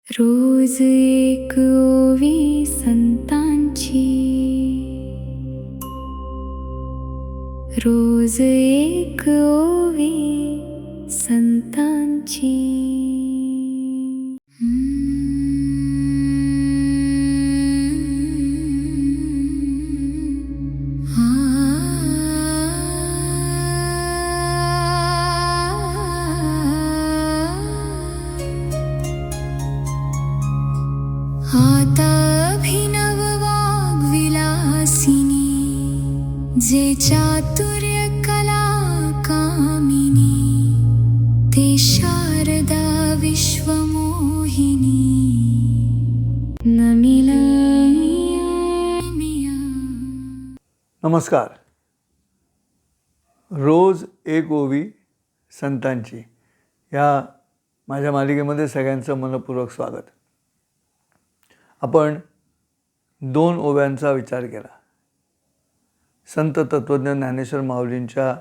रोज एक ओवी संतांची, रोज एक ओवी संतांची. आता अभिनव वाग्विलासिनी, जे चातुर्य कला कामिनी, ते शारदा विश्वमोहिनी. नमिला नमस्कार. रोज एक ओवी संतांची ह्या माझ्या मालिकेमध्ये सगळ्यांचं मनपूर्वक स्वागत. आपण 2 ओव्यांचा विचार केला. संत तत्त्वज्ञ ज्ञानेश्वर माऊलींच्या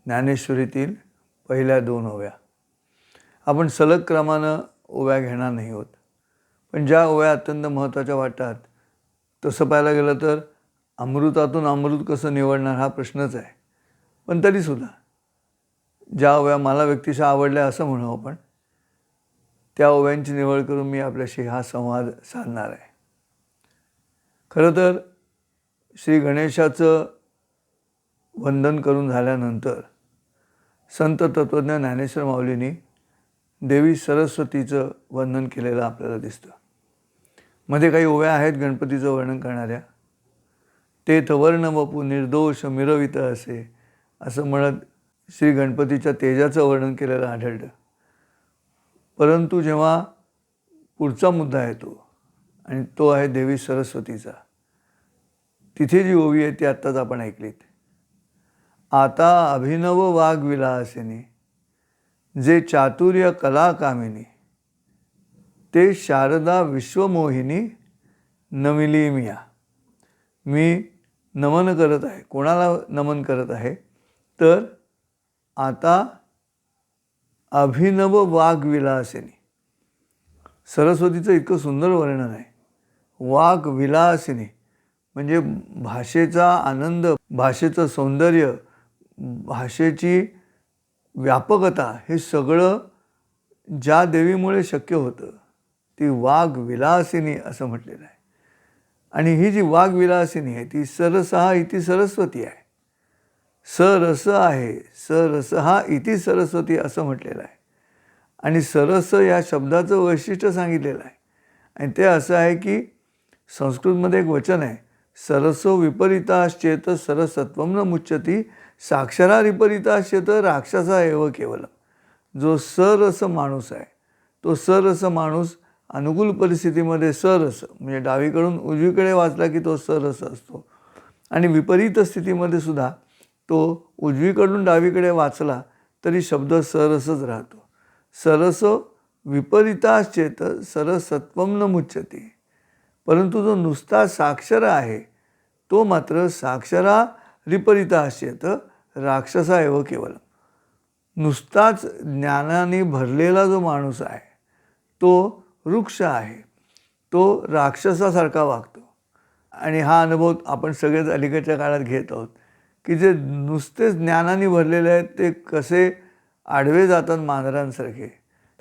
ज्ञानेश्वरीतील पहिल्या 2 ओव्या. आपण सलग क्रमानं ओव्या घेणार नाही आहोत, पण ज्या ओव्या अत्यंत महत्त्वाच्या वाटतात, तसं पाहायला गेलं तर अमृतातून अमृत कसं निवडणार हा प्रश्नच आहे. पण तरीसुद्धा ज्या ओव्या मला व्यक्तिशः आवडल्या असं म्हणू आपण, त्या ओव्यांची निवड करून मी आपल्याशी हा संवाद साधणार आहे. खरं तर श्री गणेशाचं वंदन करून झाल्यानंतर संत तत्त्वज्ञ ज्ञानेश्वर माऊलींनी देवी सरस्वतीचं वंदन केलेलं आपल्याला दिसतं. मध्ये काही ओव्या आहेत गणपतीचं वर्णन करणाऱ्या. ते तवर्ण वपू निर्दोष मिरवित असे, असं म्हणत श्री गणपतीच्या तेजाचं वर्णन केलेलं आढळतं. परंतु जेव्हा पुढचा मुद्दा येतो आणि तो आहे देवी सरस्वतीचा, तिथे जी ओवी आहे ती आत्ताच आपण ऐकलीत. आता अभिनव वाग्विलासिनी, जे चातुर्य कला कामिनी, ते शारदा विश्वमोहिनी नमिली मिया. मी नमन करत आहे. कोणाला नमन करत आहे तर आता अभिनव वाग्विलासिनी. सरस्वतीचं इतकं सुंदर वर्णन आहे. वाग्विलासिनी म्हणजे भाषेचा आनंद, भाषेचं सौंदर्य, भाषेची व्यापकता, हे सगळं ज्या देवीमुळे शक्य होतं ती वाग्विलासिनी असं म्हटलेलं आहे. आणि ही जी वाग्विलासिनी आहे ती सरसहा इति सरस्वती आहे. सरस आहे, सरस हा इति सरस्वती असं म्हटलेलं आहे. आणि सरस या शब्दाचं वैशिष्ट्य सांगितलेलं आहे. आणि ते असं आहे की संस्कृतमध्ये एक वचन आहे, सरसो विपरीताश्चेत सरसत्वम न मुच्यती, साक्षरा विपरीताश्चेत राक्षसा एव केवलम. जो सरस माणूस आहे तो सरस माणूस अनुकूल परिस्थितीमध्ये सरस म्हणजे डावीकडून उजवीकडे वाचला की तो सरस असतो. आणि विपरीत स्थितीमध्ये सुद्धा तो उजवीकडून डावीकडे वाचला तरी शब्द सरसच राहतो. सरस विपरीताश्चेत सरसत्वम न मुच्यते. परंतु जो नुसता साक्षर आहे तो मात्र साक्षरा विपरीताश्चेत राक्षसा एव केवलम. नुसताच ज्ञानाने भरलेला जो माणूस आहे तो वृक्ष आहे, तो राक्षसासारखा वागतो. आणि हा अनुभव आपण सगळेच अलीकडच्या काळात घेत आहोत की जे नुसतेच ज्ञानाने भरलेले आहेत ते कसे आडवे जातात मांजरांसारखे.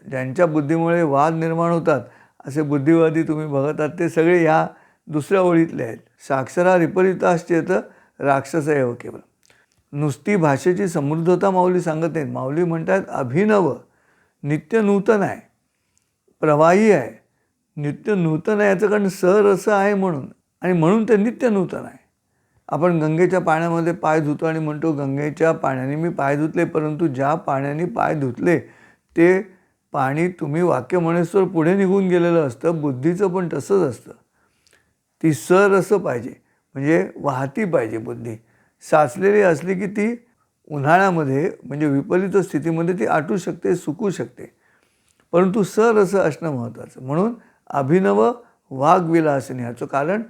ज्यांच्या बुद्धीमुळे वाद निर्माण होतात असे बुद्धिवादी तुम्ही बघत आहात ते सगळे ह्या दुसऱ्या ओळीतले आहेत. साक्षरा विपरीताश्चेत राक्षस एव केवळ. नुसती भाषेची समृद्धता माऊली सांगत नाहीत. माऊली म्हणतात अभिनव, नित्य नूतन आहे, प्रवाही आहे, नित्य नूतन आहे. याचं कारण सरस आहे म्हणून, आणि म्हणून ते नित्य नूतन आहे. आपण गंगेच्या पाण्यामध्ये पाय धुतो आणि म्हणतो गंगेच्या पाण्याने मी पाय धुतले, परंतु ज्या पाण्याने पाय धुतले ते पाणी तुम्ही वाक्य म्हणेस्तोवर पुढे निघून गेलेलं असतं. बुद्धीचं पण तसंच असतं. ती सरसं पाहिजे, म्हणजे वाहती पाहिजे बुद्धी. साचलेली असली की ती उन्हाळ्यामध्ये म्हणजे विपरीत स्थितीमध्ये ती आटू शकते, सुकू शकते. परंतु सरसं असणं महत्त्वाचं. म्हणून अभिनव वाग्विलासिनी ह्याचं कारण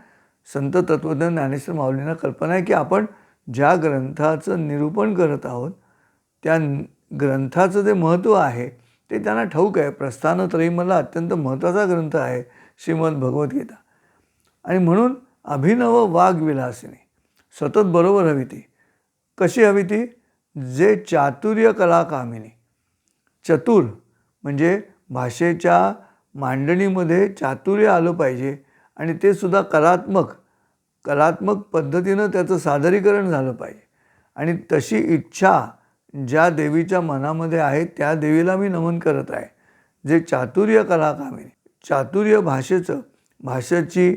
संत तत्त्वज्ञ ज्ञानेश्वर माऊलींना कल्पना आहे की आपण ज्या ग्रंथाचं निरूपण करत आहोत त्या ग्रंथाचं जे महत्त्व आहे ते त्यांना ठाऊक आहे. प्रस्थानत्रयीमधला अत्यंत महत्त्वाचा ग्रंथ आहे श्रीमद भगवद्गीता. आणि म्हणून अभिनव वाग्विलासिनी सतत बरोबर हवी ती. कशी हवी ती? जे चातुर्य कला कामिनी. चतुर म्हणजे भाषेच्या मांडणीमध्ये चातुर्य आलं पाहिजे आणि ते सुद्धा कलात्मक पद्धतीनं त्याचं सादरीकरण झालं पाहिजे. आणि तशी इच्छा ज्या देवीच्या मनामध्ये आहे त्या देवीला मी नमन करत आहे. जे चातुर्य कला कामिनी. चातुर्य भाषेची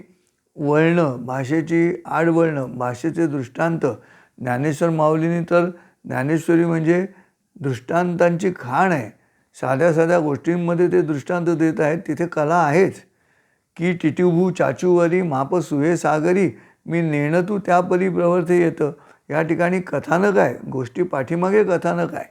वळणं, भाषेची आडवळणं, भाषेचे दृष्टांत. ज्ञानेश्वर माऊलींनी तर ज्ञानेश्वरी म्हणजे दृष्टांतांची खाण आहे. साध्या साध्या गोष्टींमध्ये ते दृष्टांत देत आहेत. तिथे कला आहेच. की टिटिवभू चाचूवरी माप सुहे सागरी मी नेणतू त्या परी प्रवर्ते येतं. या ठिकाणी कथानक आहे. गोष्टी पाठीमागे कथानक आहे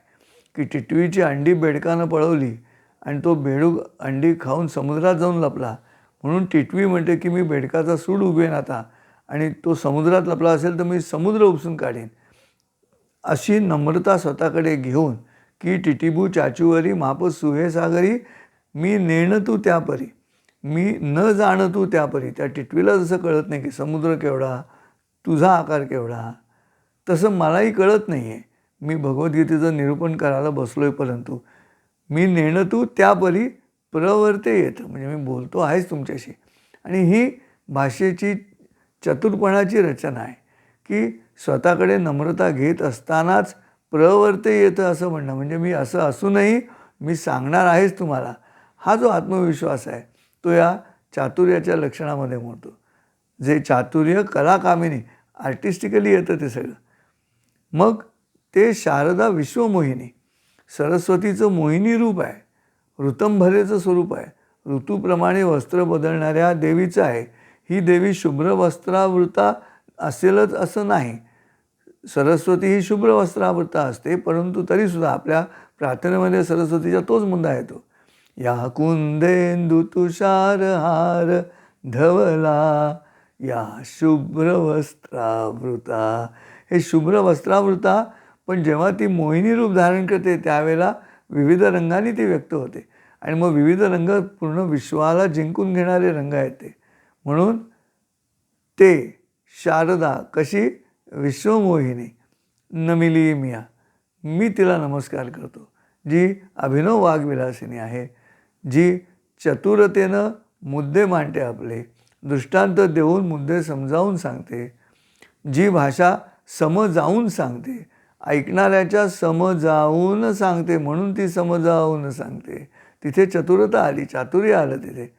की टिटवीची अंडी बेडकानं पळवली आणि तो बेडूक अंडी खाऊन समुद्रात जाऊन लपला. म्हणून टिटवी म्हणते की मी बेडकाचा सूड उभेन आता आणि तो समुद्रात लपला असेल तर मी समुद्र उपसून काढेन. अशी नम्रता स्वतःकडे घेऊन की टिटिबू चाचूवरी माप सुहे सागरी मी नेण तू त्या परी मी न जाण तू त्या परी. त्या टिटवीला जसं कळत नाही की समुद्र केवढा, तुझा आकार केवढा, तसं मलाही कळत नाही आहे. मी भगवद्गीतेचं निरूपण करायला बसलो आहे, परंतु मी नेणं तू त्या परी प्रवर्ते येतं. म्हणजे मी बोलतो आहेच तुमच्याशी. आणि ही भाषेची चतुरपणाची रचना आहे की स्वतःकडे नम्रता घेत असतानाच प्रवर्ते येतं असं म्हणणं. म्हणजे मी असं असूनही मी सांगणार आहेच तुम्हाला. हा जो आत्मविश्वास आहे तो या चातुर्याच्या लक्षणामध्ये मोडतो. जे चातुर्य कलाकामिनी आर्टिस्टिकली येतं ते सगळं. मग ते शारदा विश्वमोहिनी सरस्वतीचं मोहिनी रूप आहे. ऋतंभरेचं स्वरूप आहे. ऋतूप्रमाणे वस्त्र बदलणाऱ्या देवीचं आहे. ही देवी शुभ्र वस्त्रावृता असेलच असं नाही. सरस्वती ही शुभ्र वस्त्रावृता असते, परंतु तरीसुद्धा आपल्या प्रार्थनेमध्ये सरस्वतीचा तोच मुद्दा येतो. या कुंदेंदु तुषारहार धवला या शुभ्र वस्त्रावृता. हे शुभ्र वस्त्रावृता, पण जेव्हा ती मोहिनी रूप धारण करते त्यावेळेला विविध रंगांनी ती व्यक्त होते. आणि मग विविध रंग पूर्ण विश्वाला जिंकून घेणारे रंग आहेत ते. म्हणून ते शारदा कशी विश्वमोहिनी नमिली मिया, मी तिला नमस्कार करतो. जी अभिनव वाग्विलासिनी आहे, जी चतुरतेनं मुद्दे मांडते, आपले दृष्टांत देऊन मुद्दे समजावून सांगते, जी भाषा समजावून सांगते, ऐकणाऱ्याच्या समजावून सांगते, म्हणून ती समजावून सांगते. तिथे चतुरता आली, चातुर्य आलं तिथे.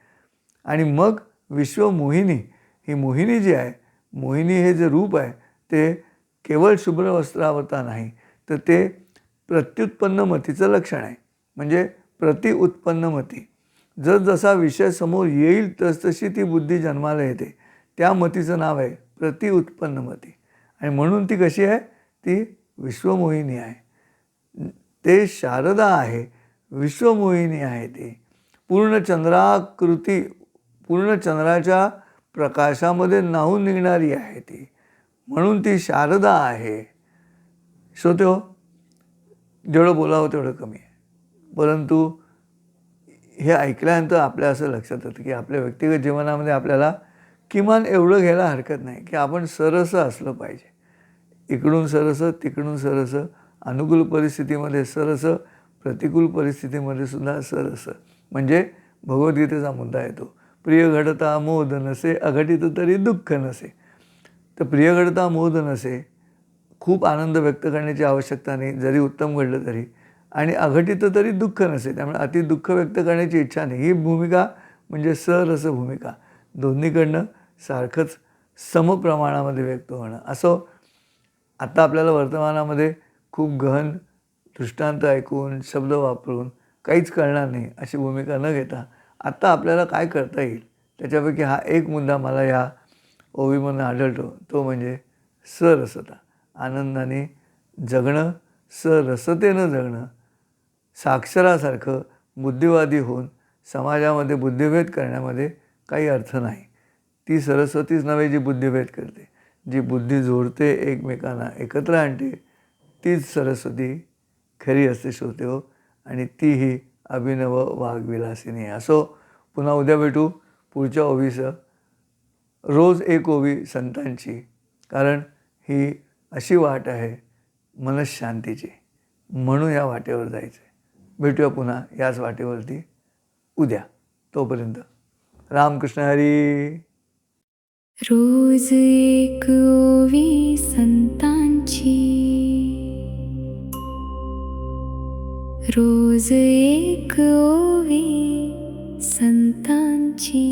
आणि मग विश्वमोहिनी, ही मोहिनी जी आहे, मोहिनी हे जे रूप आहे ते केवळ शुभ्र वस्त्रावरता नाही, तर ते प्रत्युत्पन्नमतीचं लक्षण आहे. म्हणजे प्रतिउत्पन्नमती. जसा विषय समोर येईल तसतशी ती बुद्धी जन्माला येते. त्या मतीचं नाव आहे प्रतिउत्पन्नमती. आणि म्हणून ती कशी आहे? ती विश्वमोहिनी आहे. ते शारदा आहे, विश्वमोहिनी आहे. ती पूर्ण चंद्राकृती, पूर्ण चंद्राच्या प्रकाशामध्ये न्हाऊन निघणारी आहे ती. म्हणून ती शारदा आहे. श्रोत्यो, जेवढं बोलावं तेवढं कमी आहे. परंतु हे ऐकल्यानंतर आपल्या असं लक्षात येतं की आपल्या व्यक्तिगत जीवनामध्ये आपल्याला किमान एवढं घ्यायला हरकत नाही की आपण सरसं असलं पाहिजे. इकडून सरसं, तिकडून सरसं, अनुकूल परिस्थितीमध्ये सरसं, प्रतिकूल परिस्थितीमध्ये सुद्धा सरसं. म्हणजे भगवद्गीतेचा मुद्दा येतो, प्रिय घडता मोद नसे, अघटित तरी दुःख नसे. तर प्रिय घडता मोद नसे, खूप आनंद व्यक्त करण्याची आवश्यकता नाही जरी उत्तम घडलं तरी, आणि अघटित तरी दुःख नसे, त्यामुळे अति दुःख व्यक्त करण्याची इच्छा नाही. ही भूमिका म्हणजे सरस भूमिका. दोन्हीकडनं सारखंच समप्रमाणामध्ये व्यक्त होणं. असं आता आपल्याला वर्तमानामध्ये खूप गहन दृष्टांत ऐकून, शब्द वापरून काहीच कळणार नाही अशी भूमिका न घेता आत्ता आपल्याला काय करता येईल त्याच्यापैकी हा एक मुद्दा मला या ओवीमधून आढळतो, तो म्हणजे सरसता. आनंदाने जगणं, सरसतेनं जगणं. साक्षरासारखं बुद्धिवादी होऊन समाजामध्ये बुद्धिभेद करण्यामध्ये काही अर्थ नाही. ती सरस्वतीच नव्हे जी बुद्धिभेद करते. जी बुद्धी जोडते, एकमेकांना एकत्र आणते, तीच सरस्वती खरी असते श्रोते हो. आणि ती ही अभिनव वाग्विलासिनी. असो, पुन्हा उद्या भेटू पुढच्या ओवीसह. रोज एक ओवी संतांची, कारण ही अशी वाट आहे मनशांतीची, म्हणून या वाटेवर जायचं आहे. भेटूया पुन्हा याच वाटेवरती उद्या. तोपर्यंत रामकृष्ण हरी. रोज एक ओवी संतांची, रोज एक ओवी संतांची.